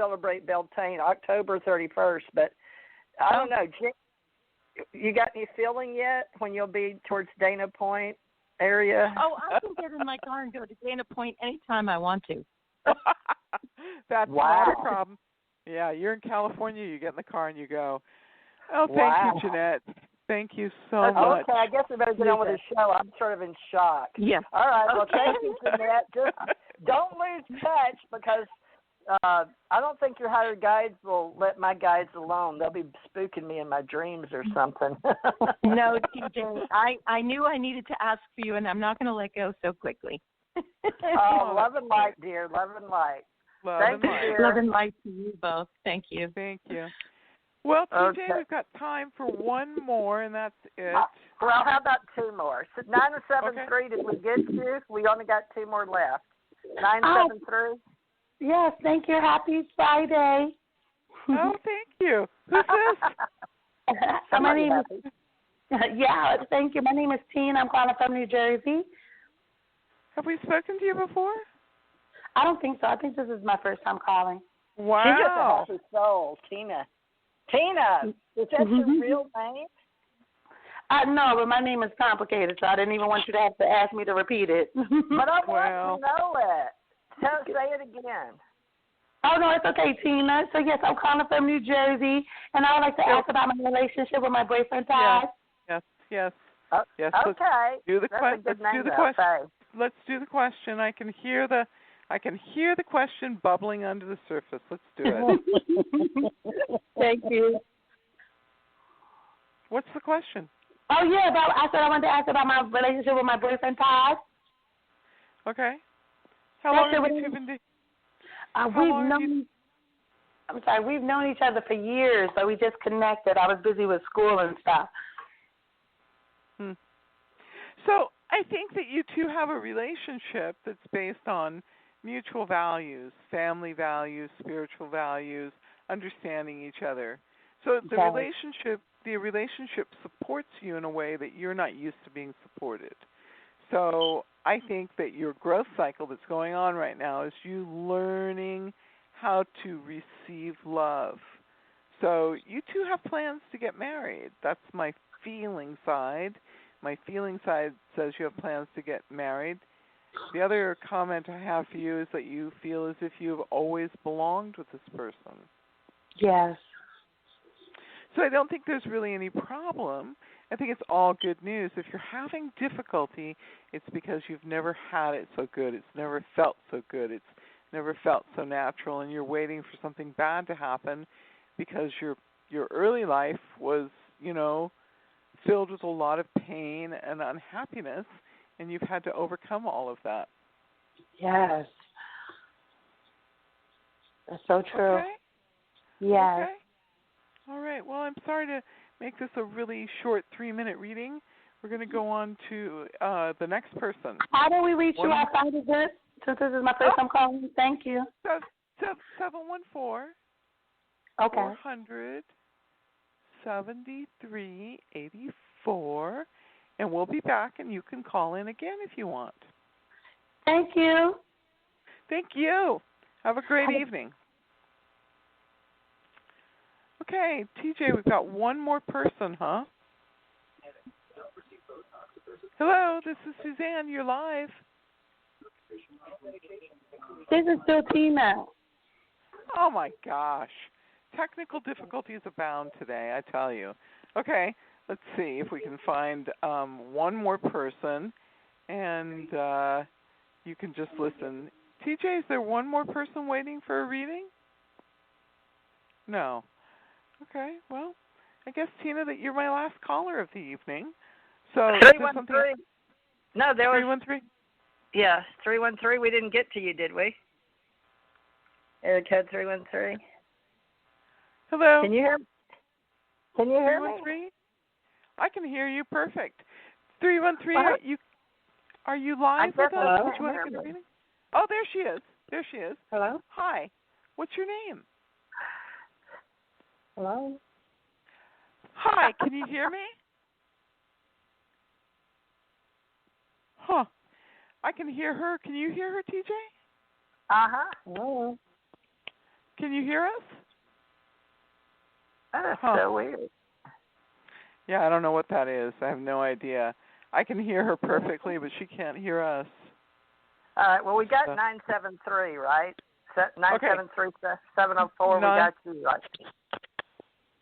celebrate Beltane October 31st, but I don't know. You got any feeling yet when you'll be towards Dana Point area? Oh, I can get in my car and go to Dana Point anytime I want to. That's not a problem. Yeah, you're in California, you get in the car and you go. Oh, thank you, Jeanette. Thank you so much. Okay, I guess we better get on with the show. I'm sort of in shock. Yeah. All right, well, thank you, Jeanette. Just don't lose touch because I don't think your hired guides will let my guides alone. They'll be spooking me in my dreams or something. No, TJ, I knew I needed to ask for you, and I'm not going to let go so quickly. Oh, love and light, dear. Love and light. Thank you. Love and light to you both. Thank you. Thank you. Well, TJ, we've got time for one more, and that's it. Well, how about two more? 973, did we get you? We only got two more left. 973? Yes, thank you. Happy Friday. Oh, thank you. Who's this? My name is, thank you. My name is Tina. I'm calling from New Jersey. Have we spoken to you before? I don't think so. I think this is my first time calling. Wow. She's just a happy soul, Tina. Tina, is that your real name? No, but my name is complicated, so I didn't even want you to have to ask me to repeat it. But I want to know it. Say it again. Oh, no, it's okay, Tina. So, yes, I'm calling from New Jersey, and I would like to ask about my relationship with my boyfriend, Todd. Yes. Yes, okay. Let's do the question. Let's do the question. I can hear the question bubbling under the surface. Let's do it. Thank you. What's the question? Oh, yeah, I said I wanted to ask about my relationship with my boyfriend, Todd. Okay. How long have you two been dating? We've known each other for years, but we just connected. I was busy with school and stuff. So I think that you two have a relationship that's based on mutual values, family values, spiritual values, understanding each other. So the relationship supports you in a way that you're not used to being supported. So I think that your growth cycle that's going on right now is you learning how to receive love. So you two have plans to get married. That's my feeling side. My feeling side says you have plans to get married. The other comment I have for you is that you feel as if you've always belonged with this person. Yes. So I don't think there's really any problem. I think it's all good news. If you're having difficulty, it's because you've never had it so good. It's never felt so good. It's never felt so natural, and you're waiting for something bad to happen because your early life was, filled with a lot of pain and unhappiness, and you've had to overcome all of that. Yes. That's so true. Okay? Yes. Okay. All right. Well, I'm sorry to make this a really short 3-minute reading. We're going to go on to the next person. How do we reach you outside of this? Since this is my first time calling. Thank you. 714 Okay. 400 7384, and we'll be back, and you can call in again if you want. Thank you. Thank you. Have a great evening. Okay, TJ, we've got one more person, huh? Hello, this is Suzanne. You're live. This is still Tina. Oh, my gosh. Technical difficulties abound today, I tell you. Okay, let's see if we can find one more person, and you can just listen. TJ, is there one more person waiting for a reading? No. Okay, well, I guess, Tina, that you're my last caller of the evening. So 313. No, there was 313. Yeah, 313. We didn't get to you, did we? Area code 313. Hello. Can you hear me? 313? I can hear you perfect. 313, are you live with us? Would you like to get a reading? Oh, there she is. There she is. Hello? Hi. What's your name? Hello? Hi, can you hear me? Huh. I can hear her. Can you hear her, TJ? Uh-huh. Hello? Can you hear us? That is so weird. Yeah, I don't know what that is. I have no idea. I can hear her perfectly, but she can't hear us. All right. Well, we got 973, right? 973-704. We got you, right?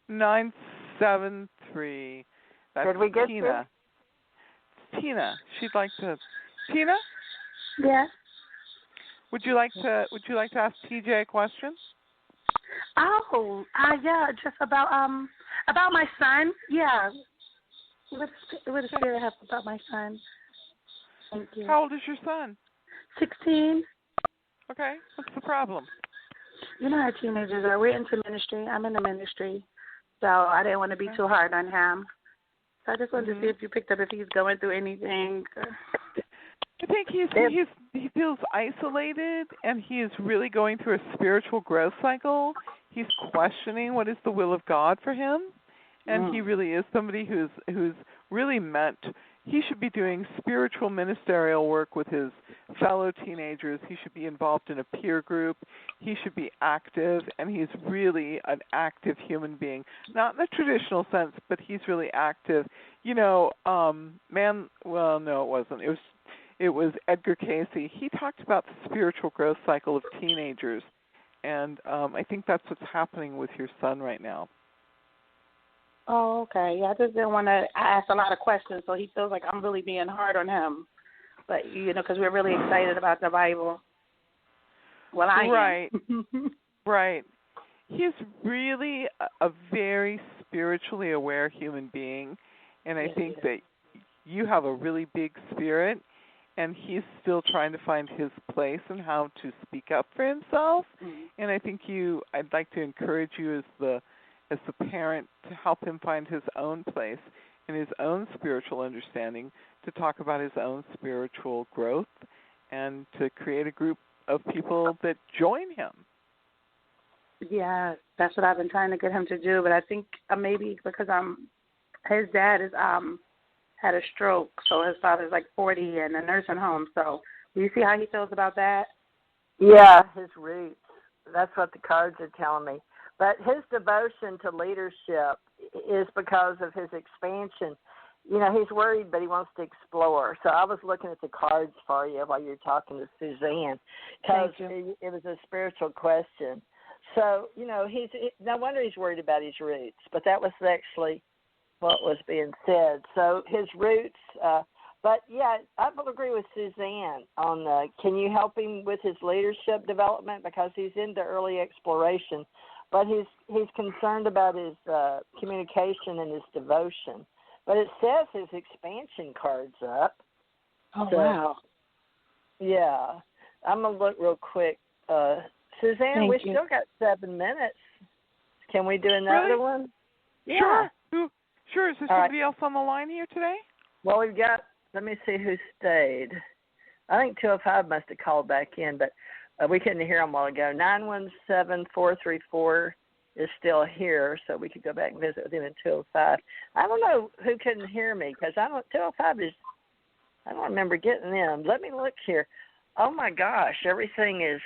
973. That's Did we get Tina. It's Tina. She'd like to. Tina? Yeah. Would you like to ask TJ a question? Oh, yeah, just about my son. Yeah. What does Spirit have about my son? Thank you. How old is your son? 16. Okay. What's the problem? You know how teenagers are. We're into ministry. I'm in the ministry, so I didn't want to be too hard on him. So I just wanted to see if you picked up if he's going through anything. I think he feels isolated, and he is really going through a spiritual growth cycle. He's questioning what is the will of God for him, and he really is somebody who's really meant. He should be doing spiritual ministerial work with his fellow teenagers. He should be involved in a peer group. He should be active, and he's really an active human being. Not in the traditional sense, but he's really active. You know, well, no, it wasn't. It was Edgar Casey. He talked about the spiritual growth cycle of teenagers, and I think that's what's happening with your son right now. Oh, okay. Yeah, I just didn't want to ask a lot of questions, so he feels like I'm really being hard on him. But, you know, because we're really excited about the Bible. Well, I am. Right. He's really a very spiritually aware human being, and I think that you have a really big spirit, and he's still trying to find his place and how to speak up for himself. And I think I'd like to encourage you as the parent to help him find his own place and his own spiritual understanding, to talk about his own spiritual growth, and to create a group of people that join him. Yeah, that's what I've been trying to get him to do, but I think maybe because his dad is had a stroke, so his father's like 40 in a nursing home. So do you see how he feels about that? Yeah, his roots. That's what the cards are telling me. But his devotion to leadership is because of his expansion. You know, he's worried, but he wants to explore. So I was looking at the cards for you while you were talking to Suzanne, because it was a spiritual question. So, you know, no wonder he's worried about his roots, but that was actually what was being said. So his roots, but yeah, I will agree with Suzanne on can you help him with his leadership development, because he's into early exploration, but he's concerned about his communication and his devotion. But it says his expansion card's up. Oh, so, wow. Yeah. I'm going to look real quick. Suzanne, we still got 7 minutes. Can we do another one? Yeah. Sure. Is there somebody else on the line here today? Well, we've got, let me see who stayed. I think 205 must have called back in, but we couldn't hear them a while ago. 917-434 is still here, so we could go back and visit with him in 205. I don't know who couldn't hear me, because 205 is, I don't remember getting them. Let me look here. Oh, my gosh, everything is,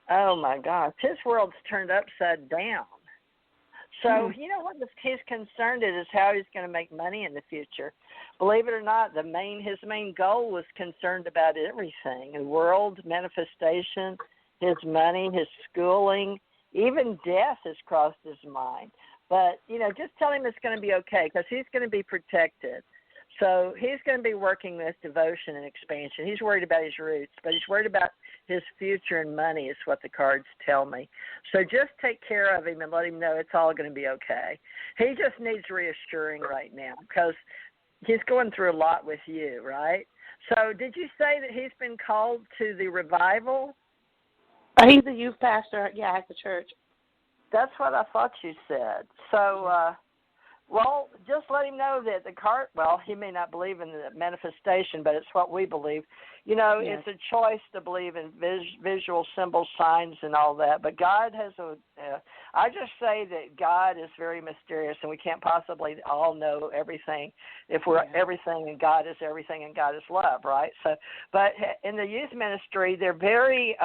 oh, my gosh. His world's turned upside down. So, you know what he's concerned is how he's going to make money in the future. Believe it or not, his main goal was concerned about everything, the world, manifestation, his money, his schooling, even death has crossed his mind. But, you know, just tell him it's going to be okay, because he's going to be protected. So he's going to be working with devotion and expansion. He's worried about his roots, but he's worried about his future and money is what the cards tell me. So just take care of him and let him know it's all going to be okay. He just needs reassuring right now, because he's going through a lot with you, right? So did you say that he's been called to the revival? He's a youth pastor, at the church. That's what I thought you said. So, well, just let him know that he may not believe in the manifestation, but it's what we believe. You know, It's a choice to believe in visual symbols, signs, and all that. But God has I just say that God is very mysterious, and we can't possibly all know everything if we're everything, and God is everything, and God is love, right? So, but in the youth ministry, they're very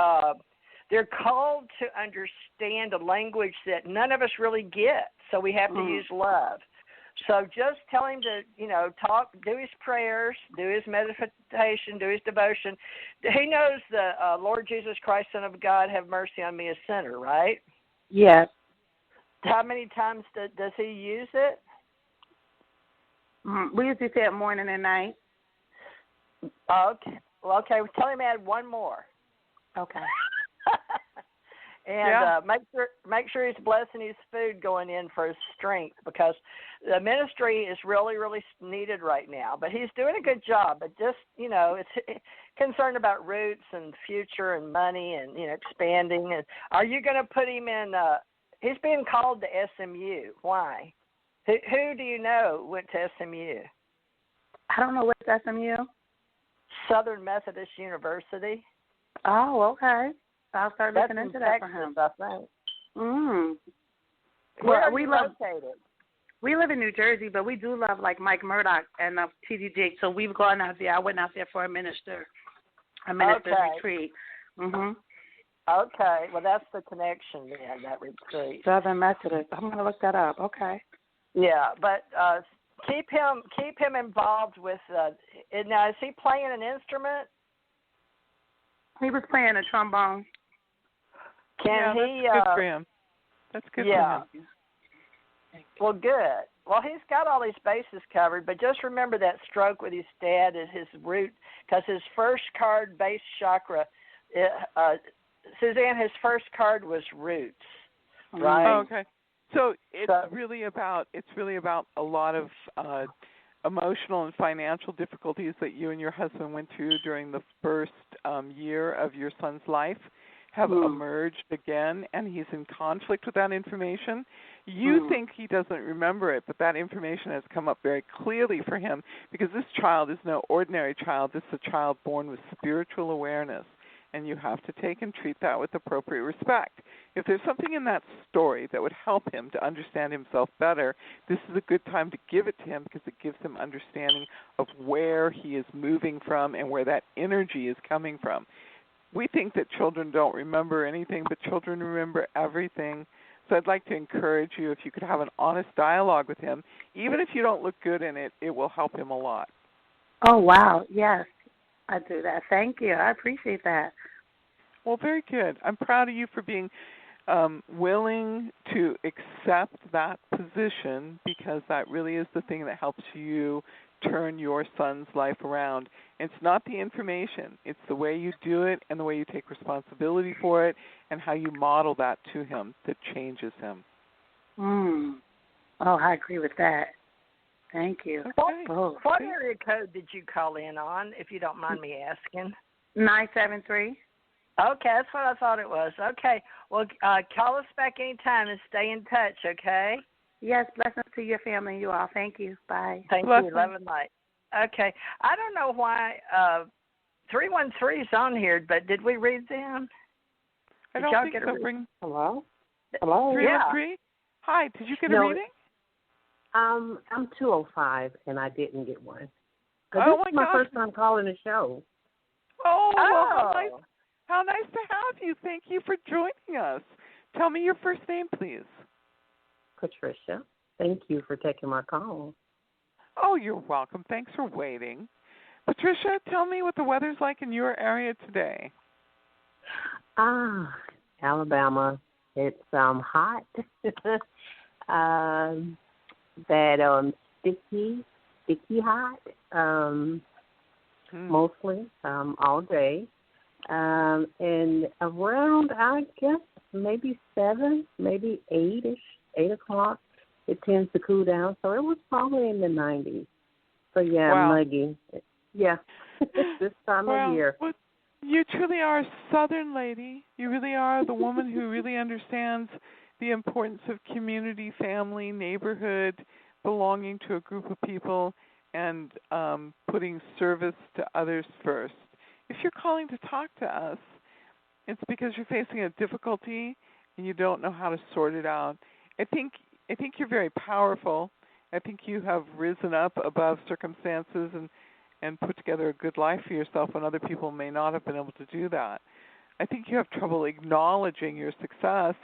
they're called to understand a language that none of us really get, so we have to use love. So just tell him to, talk, do his prayers, do his meditation, do his devotion. He knows the Lord Jesus Christ, Son of God, have mercy on me, a sinner, right? Yes. How many times does he use it? We usually say it morning and night. Okay. Well, tell him to add one more. Okay. And make sure he's blessing his food going in for his strength, because the ministry is really, really needed right now. But he's doing a good job. But just, it's concerned about roots and future and money and, expanding. And are you going to put him in? He's being called to SMU. Why? Who do you know went to SMU? I don't know what's SMU. Southern Methodist University. Oh, okay. I'll start looking into that Texas, for him. I think. Well, we located? We live in New Jersey, but we do love like Mike Murdoch and T.D. Jakes. So we've gone out there. I went out there for a minister's retreat. Okay, well that's the connection then, that retreat. Southern Methodist. I'm going to look that up. Okay. Yeah, but keep him involved with. Now, is he playing an instrument? He was playing a trombone. Can he? That's good for him. That's good for him. Well, good. Well, he's got all these bases covered, but just remember that stroke with his dad is his root, because his first card, base chakra, Suzanne, his first card was roots, right? Oh, okay. So it's really about a lot of emotional and financial difficulties that you and your husband went through during the first year of your son's life have emerged again, and he's in conflict with that information. You think he doesn't remember it, but that information has come up very clearly for him, because this child is no ordinary child. This is a child born with spiritual awareness, and you have to take and treat that with appropriate respect. If there's something in that story that would help him to understand himself better, this is a good time to give it to him, because it gives him understanding of where he is moving from and where that energy is coming from. We think that children don't remember anything, but children remember everything. So I'd like to encourage you, if you could have an honest dialogue with him, even if you don't look good in it, it will help him a lot. Oh, wow. Yes, I do that. Thank you. I appreciate that. Well, very good. I'm proud of you for being willing to accept that position, because that really is the thing that helps you turn your son's life around. It's not the information. It's the way you do it and the way you take responsibility for it and how you model that to him that changes him. Oh, I agree with that. Thank you. Okay. What area code did you call in on, if you don't mind me asking? 973. Okay, that's what I thought it was. Okay, well, call us back anytime and stay in touch, okay? Yes, blessings to your family and you all. Thank you. Bye. Thank you. Love and light. Okay, I don't know why 313 is on here, but did we read them? I don't think so. Hello? 313? Hi, did you get a reading? I'm 205, and I didn't get one. Oh, this is my first time calling the show. Oh, well, how nice to have you. Thank you for joining us. Tell me your first name, please. Patricia. Thank you for taking my call. Oh, you're welcome. Thanks for waiting. Patricia, tell me what the weather's like in your area today. Alabama. It's hot. Sticky hot. Mostly all day. And around, I guess, maybe 7, maybe 8 o'clock, it tends to cool down. So it was probably in the 90s. So, muggy. Yeah, this time of year. Well, you truly are a Southern lady. You really are the woman who really understands the importance of community, family, neighborhood, belonging to a group of people, and putting service to others first. If you're calling to talk to us, it's because you're facing a difficulty and you don't know how to sort it out. I think you're very powerful. I think you have risen up above circumstances and put together a good life for yourself when other people may not have been able to do that. I think you have trouble acknowledging your success